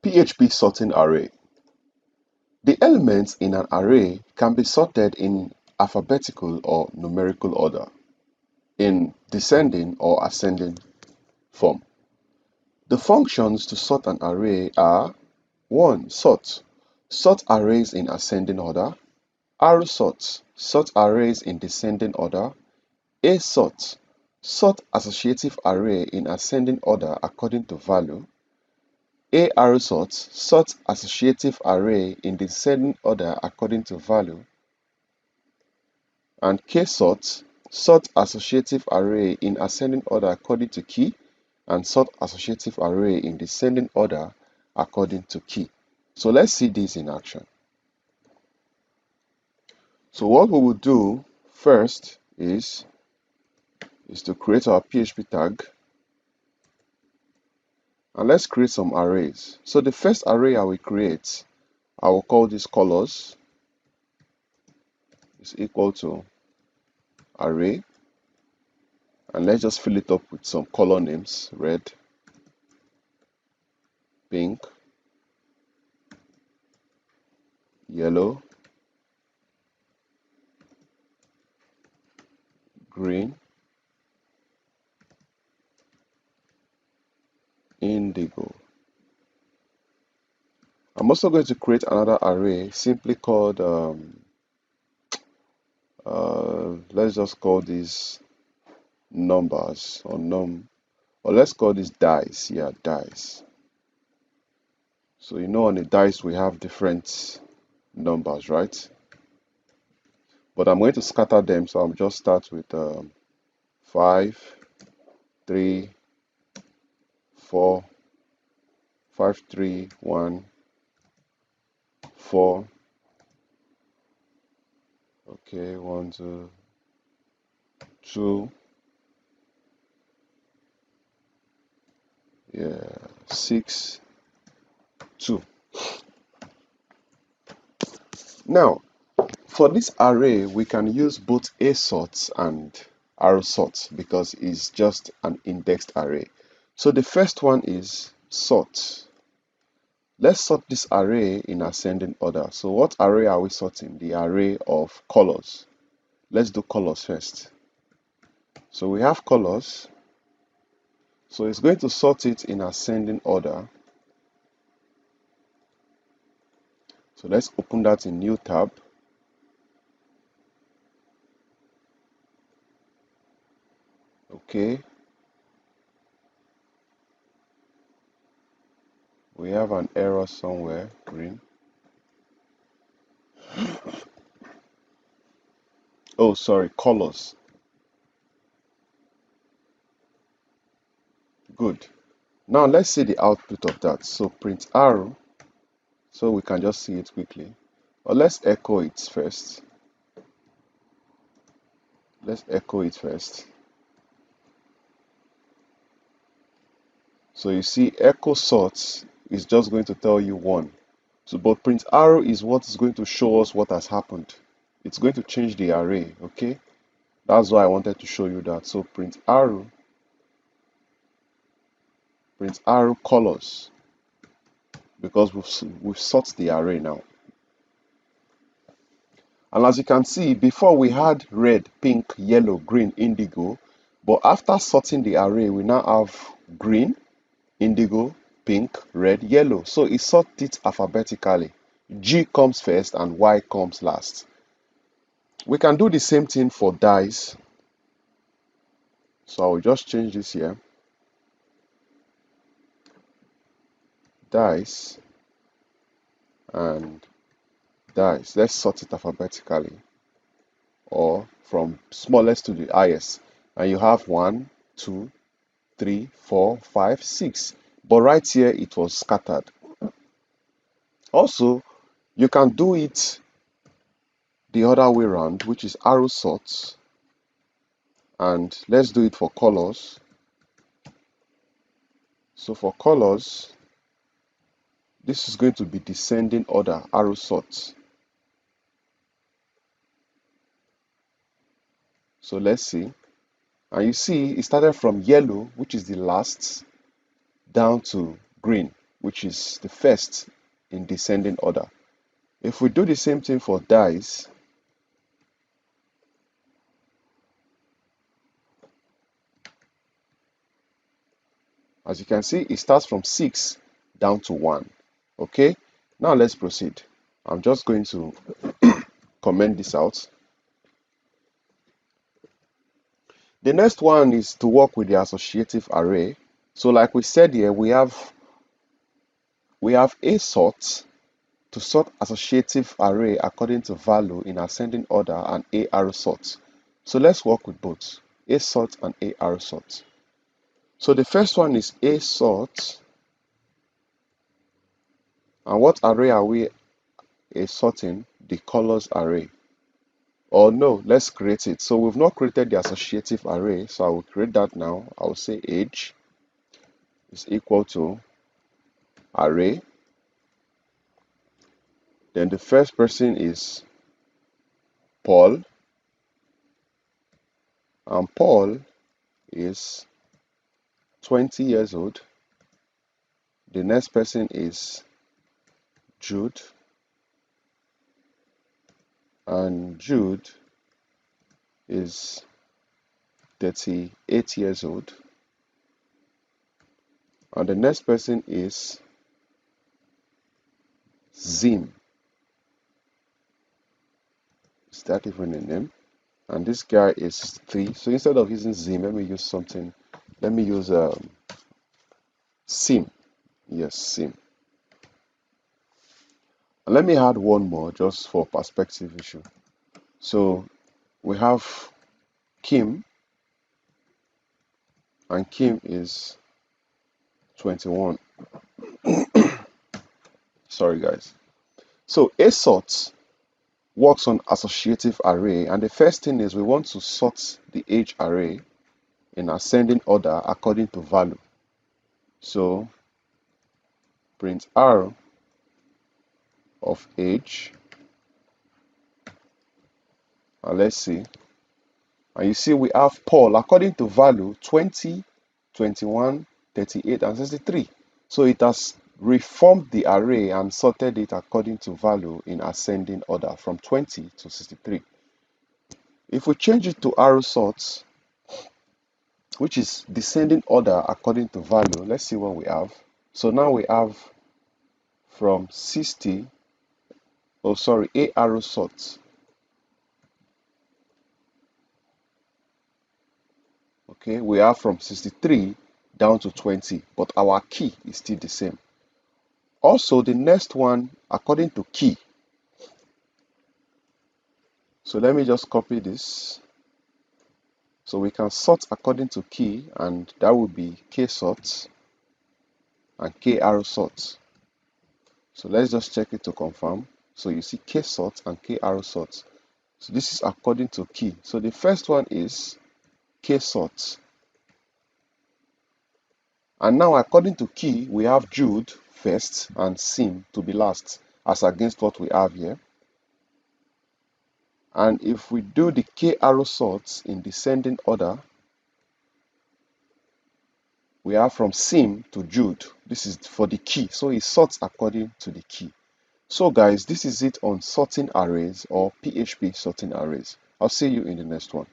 PHP sorting array. The elements in an array can be sorted in alphabetical or numerical order, in descending or ascending form. The functions to sort an array are 1. Sort. Sort arrays in ascending order. Sort. Sort arrays in descending order. Sort. Sort associative array in ascending order according to value. Sort. Sort associative array in descending order according to value. And Sort. Sort associative array in ascending order according to key, and sort associative array in descending order according to key. So let's see this in action. So what we will do first is to create our PHP tag, and let's create some arrays. So the first array I will create, I will call this colors is equal to array, and let's just fill it up with some color names: red, pink, yellow, green, indigo. I'm also going to create another array simply called let's just call these numbers or or let's call this dice. Yeah, dice. So you know on the dice we have different numbers, right? But I'm going to scatter them, so I'll just start with 5, 3, 4, 5, 3, 1, 4. Okay, 1, 2, 2. Yeah, 6, 2. Now, for this array, we can use both sort and sort because it's just an indexed array. So the first one is sort. Let's sort this array in ascending order. So what array are we sorting? The array of colors. Let's do colors first. So we have colors. So it's going to sort it in ascending order. So let's open that in new tab. Okay. We have an error somewhere, green. Oh, sorry, colors. Good. Now let's see the output of that. So print arrow, so we can just see it quickly. Or let's echo it first. Let's echo it first. So you see echo sorts is just going to tell you 1. So but print arrow is what is going to show us what has happened. It's going to change the array, okay? That's why I wanted to show you that. So print arrow colors, because we've sort the array now. And as you can see, before we had red, pink, yellow, green, indigo, but after sorting the array, we now have green, indigo, pink, red, yellow. So it sorted it alphabetically. G comes first and Y comes last. We can do the same thing for dice. So I will just change this here. Dice and dice. Let's sort it alphabetically, or from smallest to the highest. And you have 1, 2, 3, 4, 5, 6. But right here it was scattered. Also, you can do it the other way around, which is arrow sorts. And let's do it for colors. So for colors, this is going to be descending order, arrow sorts. So let's see. And you see it started from yellow, which is the last, down to green. which is the first in descending order. If we do the same thing for dice, as you can see, it starts from 6 down to 1. Okay, now let's proceed. I'm just going to comment this out. The next one is to work with the associative array. So like we said here, we have a sort to sort associative array according to value in ascending order and a arrow sort. So let's work with both a sort and a arrow sort. So the first one is a sort, and what array are we sorting? The colors array. Or no, let's create it. So we've not created the associative array, so I will create that now. I will say age is equal to array. Then the first person is Paul, and Paul is 20 years old. The next person is Jude, and Jude is 38 years old. And the next person is Zim. Is that even a name? And this guy is 3. So instead of using Zim, let me use something. Let me use Sim. Yes, Sim. And let me add one more just for perspective issue. So we have Kim, and Kim is 21. Sorry guys. So a sort works on associative array, and the first thing is we want to sort the age array in ascending order according to value. So print r of age, and let's see, and you see we have Paul according to value 20, 21, 38 and 63. So it has reformed the array and sorted it according to value in ascending order from 20 to 63. If we change it to arrow sorts, which is descending order according to value, let's see what we have. So now we have from 60, oh sorry, a arrow sorts. Okay, we have from 63 down to 20, but our key is still the same. Also, the next one according to key. So let me just copy this. So we can sort according to key, and that would be k sorts and k arrow sorts. So let's just check it to confirm. So you see k sorts and k arrow sorts. So this is according to key. So the first one is k sorts. And now according to key, we have Jude first and Sim to be last, as against what we have here. And if we do the k arrow sorts in descending order, we have from Sim to Jude. This is for the key, so it sorts according to the key. So guys, this is it on sorting arrays or PHP sorting arrays. I'll see you in the next one.